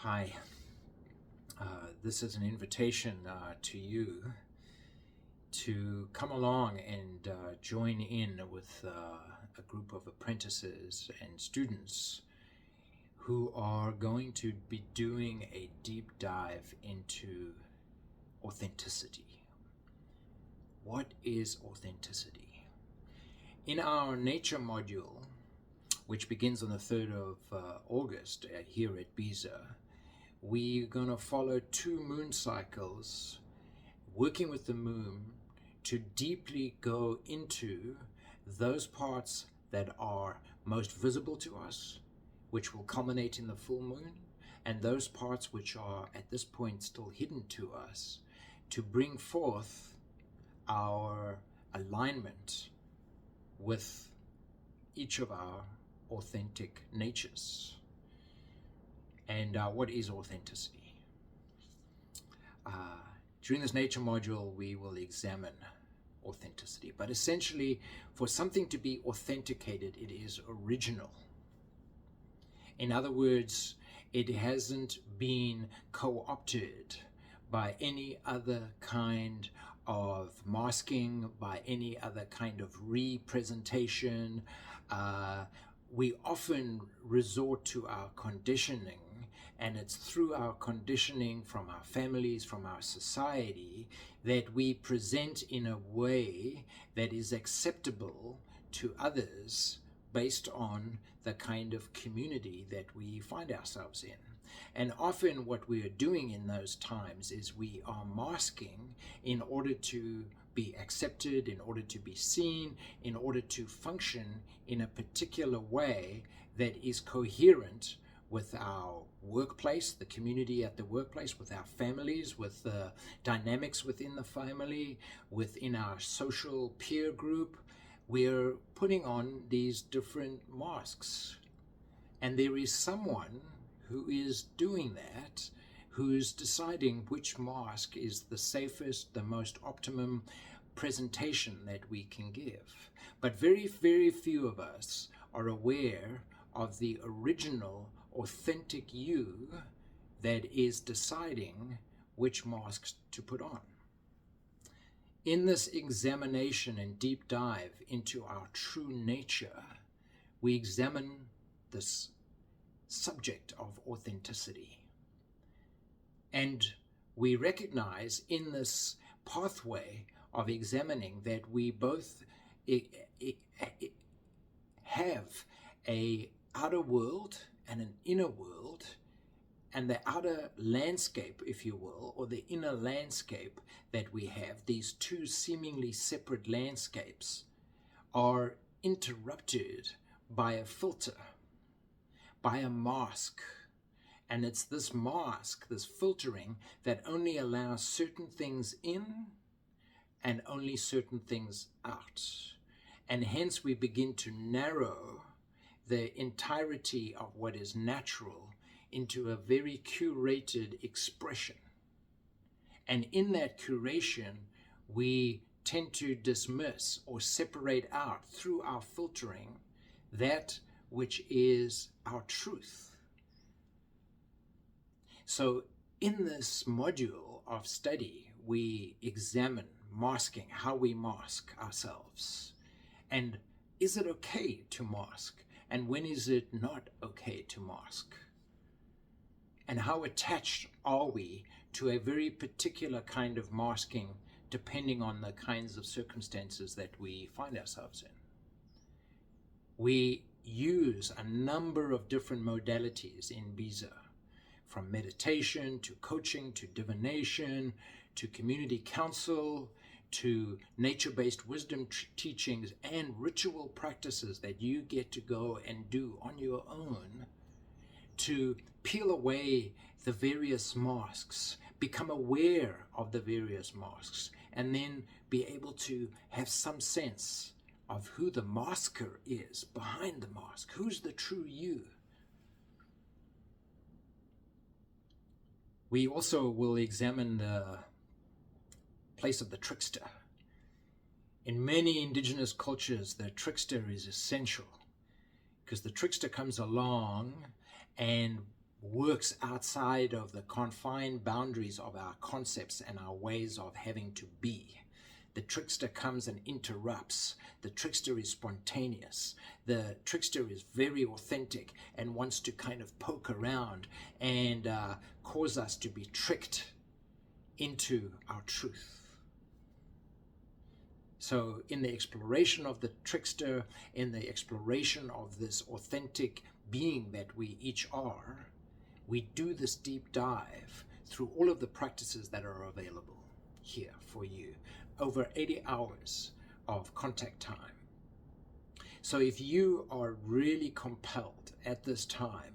Hi, this is an invitation to you to come along and join in with a group of apprentices and students who are going to be doing a deep dive into authenticity. What is authenticity? In our nature module, which begins on the 3rd of August here at BEZA, we're going to follow 2 moon cycles, working with the moon to deeply go into those parts that are most visible to us, which will culminate in the full moon, and those parts which are at this point still hidden to us, to bring forth our alignment with each of our authentic natures. And what is authenticity? During this nature module, we will examine authenticity. But essentially, for something to be authenticated, it is original. In other words, it hasn't been co-opted by any other kind of masking, by any other kind of representation. We often resort to our conditioning, and it's through our conditioning from our families, from our society, that we present in a way that is acceptable to others based on the kind of community that we find ourselves in. And often what we are doing in those times is we are masking in order to be accepted, in order to be seen, in order to function in a particular way that is coherent with our workplace, the community at the workplace, with our families, with the dynamics within the family, within our social peer group. We're putting on these different masks. And there is someone who is doing that, who's deciding which mask is the safest, the most optimum presentation that we can give. But very, very few of us are aware of the original, authentic you that is deciding which masks to put on. In this examination and deep dive into our true nature, we examine this subject of authenticity. And we recognize in this pathway of examining that we both have an outer world and an inner world, and the outer landscape, if you will, or the inner landscape that we have, these two seemingly separate landscapes, are interrupted by a filter, by a mask. And it's this mask, this filtering, that only allows certain things in and only certain things out. And hence we begin to narrow the entirety of what is natural into a very curated expression. And in that curation, we tend to dismiss or separate out through our filtering that which is our truth. So in this module of study, we examine masking, how we mask ourselves. And is it okay to mask? And when is it not okay to mask? And how attached are we to a very particular kind of masking, depending on the kinds of circumstances that we find ourselves in? We use a number of different modalities in BEZA, from meditation to coaching to divination to community counsel to nature-based wisdom teachings and ritual practices that you get to go and do on your own to peel away the various masks, become aware of the various masks, and then be able to have some sense of who the masker is behind the mask. Who's the true you? We also will examine the place of the trickster. In many indigenous cultures, the trickster is essential because the trickster comes along and works outside of the confined boundaries of our concepts and our ways of having to be. The trickster comes and interrupts. The trickster is spontaneous. The trickster is very authentic and wants to kind of poke around and cause us to be tricked into our truth. So in the exploration of the trickster, in the exploration of this authentic being that we each are, we do this deep dive through all of the practices that are available here for you. Over 80 hours of contact time. So if you are really compelled at this time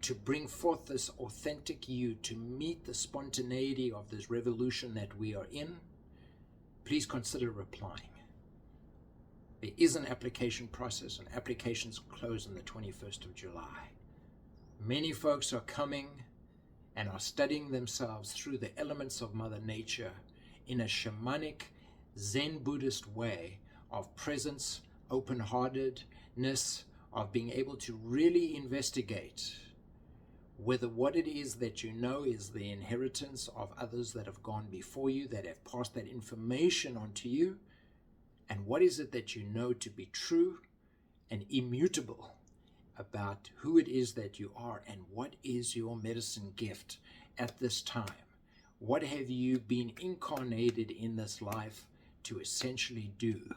to bring forth this authentic you, to meet the spontaneity of this revolution that we are in, please consider applying. There is an application process, and applications close on the 21st of July. Many folks are coming and are studying themselves through the elements of Mother Nature in a shamanic Zen Buddhist way of presence, open-heartedness, of being able to really investigate whether what it is that you know is the inheritance of others that have gone before you, that have passed that information on to you, and what is it that you know to be true and immutable about who it is that you are, and what is your medicine gift at this time. What have you been incarnated in this life to essentially do?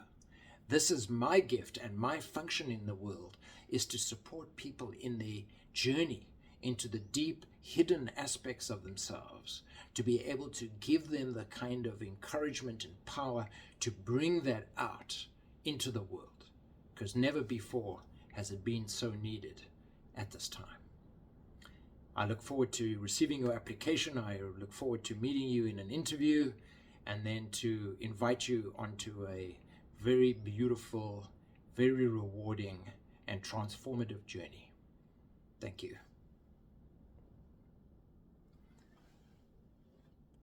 This is my gift, and my function in the world is to support people in their journey into the deep hidden aspects of themselves, to be able to give them the kind of encouragement and power to bring that out into the world, because never before has it been so needed at this time. I look forward to receiving your application. I look forward to meeting you in an interview, and then to invite you onto a very beautiful, very rewarding, and transformative journey. Thank you.